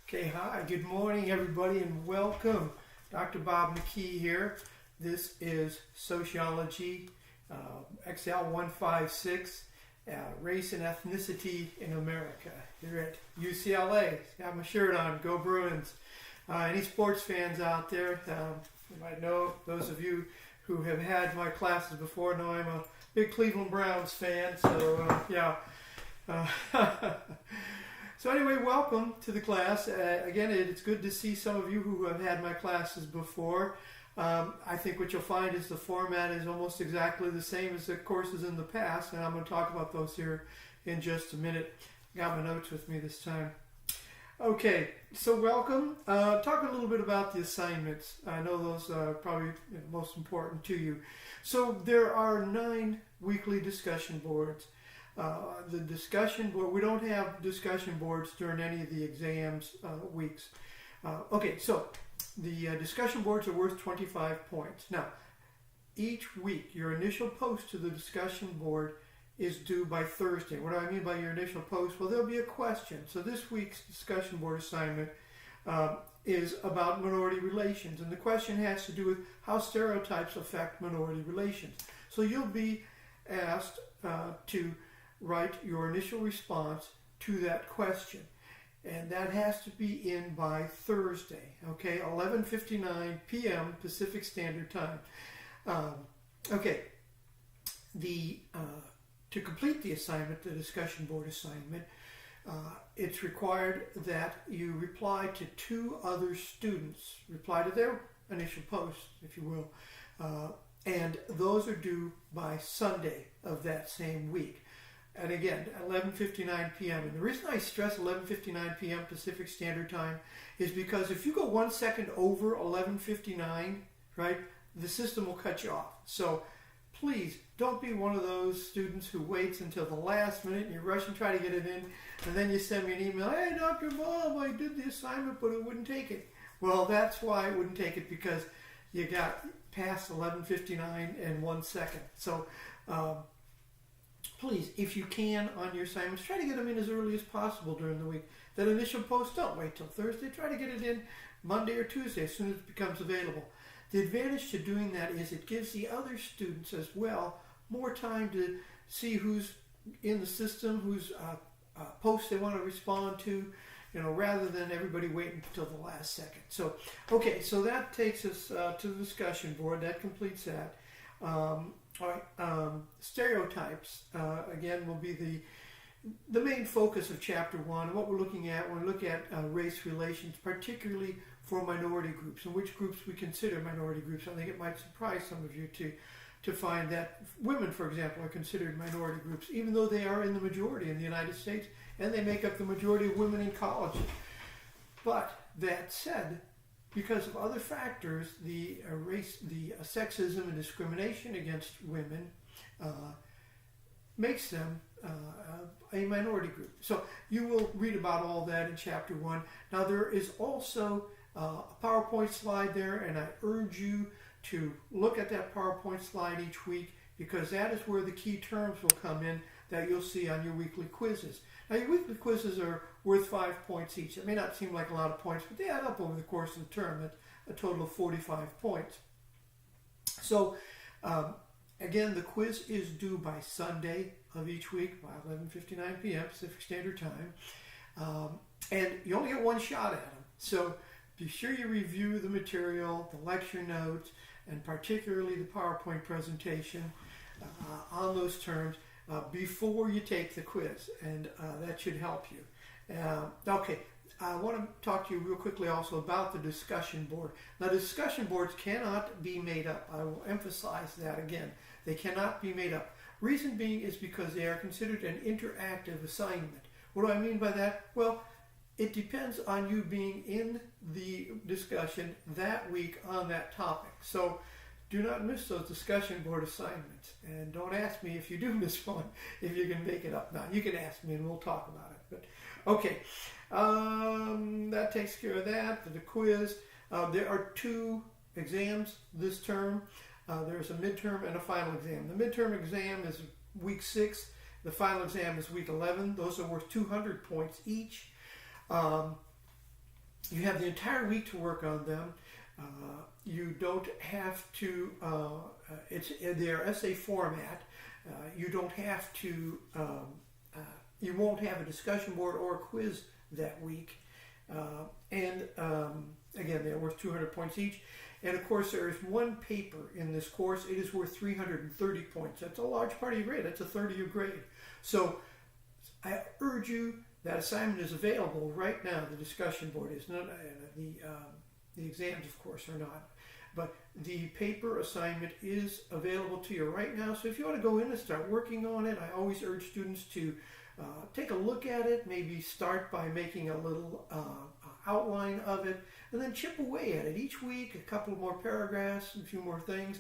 Okay, hi, good morning everybody and welcome. Dr. Bob McKee here. This is Sociology, XL-156, Race and Ethnicity in America here at UCLA. Got my shirt on, go Bruins. Any sports fans out there, you might know, those of you who have had my classes before know I'm a big Cleveland Browns fan, so yeah. So anyway, welcome to the class. Again, it's good to see some of you who have had my classes before. I think what you'll find is the format is almost exactly the same as the courses in the past, and I'm going to talk about those here in just a minute. Got my notes with me this time. Okay, so welcome. Talk a little bit about the assignments. I know those are probably most important to you. So there are 9 weekly discussion boards. The discussion board, we don't have discussion boards during any of the exams weeks. Okay, so the discussion boards are worth 25 points. Now, each week, your initial post to the discussion board is due by Thursday. What do I mean by your initial post? Well, there'll be a question. So this week's discussion board assignment is about minority relations. And the question has to do with how stereotypes affect minority relations. So you'll be asked to write your initial response to that question. And that has to be in by Thursday, okay, 11:59 p.m. Pacific Standard Time. Okay, to complete the assignment, the discussion board assignment, it's required that you reply to 2 other students, reply to their initial post, if you will, and those are due by Sunday of that same week. And again, 11:59 p.m. And the reason I stress 11:59 p.m. Pacific Standard Time is because if you go 1 second over 11:59, right, the system will cut you off. So please don't be one of those students who waits until the last minute and you rush and try to get it in, and then you send me an email, hey, Dr. Bob, I did the assignment, but it wouldn't take it. Well, that's why it wouldn't take it, because you got past 11:59 and 1 second. So please, if you can, on your assignments, try to get them in as early as possible during the week. That initial post, don't wait till Thursday. Try to get it in Monday or Tuesday as soon as it becomes available. The advantage to doing that is it gives the other students as well more time to see who's in the system, whose posts they want to respond to, rather than everybody waiting until the last second. So, okay, so that takes us to the discussion board. That completes that. All right, stereotypes, again, will be the main focus of Chapter 1. What we're looking at when we look at race relations, particularly for minority groups, and which groups we consider minority groups. I think it might surprise some of you to find that women, for example, are considered minority groups, even though they are in the majority in the United States, and they make up the majority of women in college. But that said, because of other factors, the sexism and discrimination against women makes them a minority group. So you will read about all that in Chapter 1. Now there is also a PowerPoint slide there, and I urge you to look at that PowerPoint slide each week, because that is where the key terms will come in that you'll see on your weekly quizzes. Now your weekly quizzes are worth 5 points each. It may not seem like a lot of points, but they add up over the course of the term at a total of 45 points. So again, the quiz is due by Sunday of each week by 11:59 p.m. Pacific Standard Time. And you only get one shot at them. So be sure you review the material, the lecture notes, and particularly the PowerPoint presentation on those terms before you take the quiz, and that should help you. Okay, I want to talk to you real quickly also about the discussion board. Now, discussion boards cannot be made up. I will emphasize that again. They cannot be made up. Reason being is because they are considered an interactive assignment. What do I mean by that? Well, it depends on you being in the discussion that week on that topic. So do not miss those discussion board assignments. And don't ask me if you do miss one, if you can make it up. Now, you can ask me and we'll talk about it. But okay, that takes care of that. The quiz. There are 2 exams this term. There's a midterm and a final exam. The midterm exam is week 6. The final exam is week 11. Those are worth 200 points each. You have the entire week to work on them. You don't have to, it's in their essay format. You don't have to, you won't have a discussion board or a quiz that week. Again, they're worth 200 points each. And of course, there is one paper in this course. It is worth 330 points. That's a large part of your grade. That's a third of your grade. So I urge you, that assignment is available right now. The discussion board is not, the exams, of course, are not. But the paper assignment is available to you right now. So if you want to go in and start working on it, I always urge students to take a look at it, maybe start by making a little outline of it, and then chip away at it each week, a couple more paragraphs, a few more things.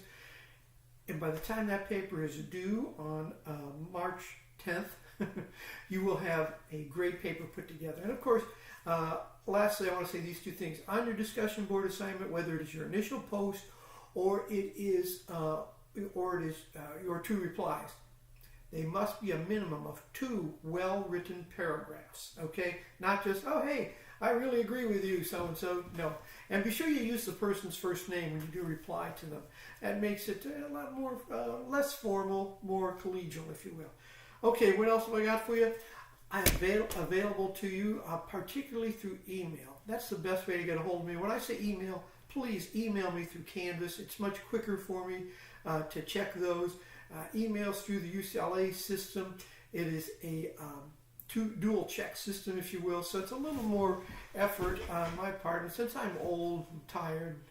And by the time that paper is due on March 10th, you will have a great paper put together. And of course, lastly, I want to say these two things. On your discussion board assignment, whether it is your initial post or it is your 2 replies, they must be a minimum of 2 well-written paragraphs, okay? Not just, oh, hey, I really agree with you, so-and-so. No. And be sure you use the person's first name when you do reply to them. That makes it a lot more, less formal, more collegial, if you will. Okay, what else have I got for you? I'm available to you, particularly through email. That's the best way to get a hold of me. When I say email, please email me through Canvas. It's much quicker for me to check those. Emails through the UCLA system. It is a dual check system, if you will, so it's a little more effort on my part. And since I'm old and tired,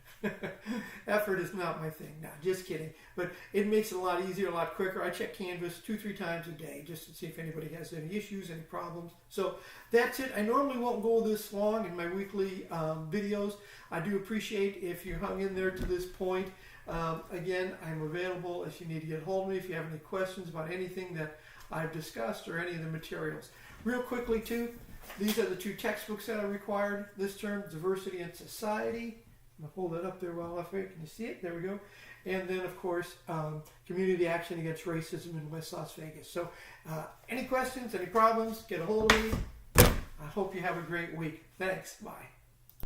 effort is not my thing. No, just kidding. But it makes it a lot easier, a lot quicker. I check Canvas 2-3 times a day just to see if anybody has any issues, any problems. So that's it. I normally won't go this long in my weekly videos. I do appreciate if you hung in there to this point. Again, I'm available if you need to get a hold of me, if you have any questions about anything that I've discussed or any of the materials. Real quickly, too, these are the 2 textbooks that are required this term, Diversity and Society. I'm going to hold that up there while I wait. Can you see it? There we go. And then, of course, Community Action Against Racism in West Las Vegas. So any questions, any problems, get a hold of me. I hope you have a great week. Thanks. Bye.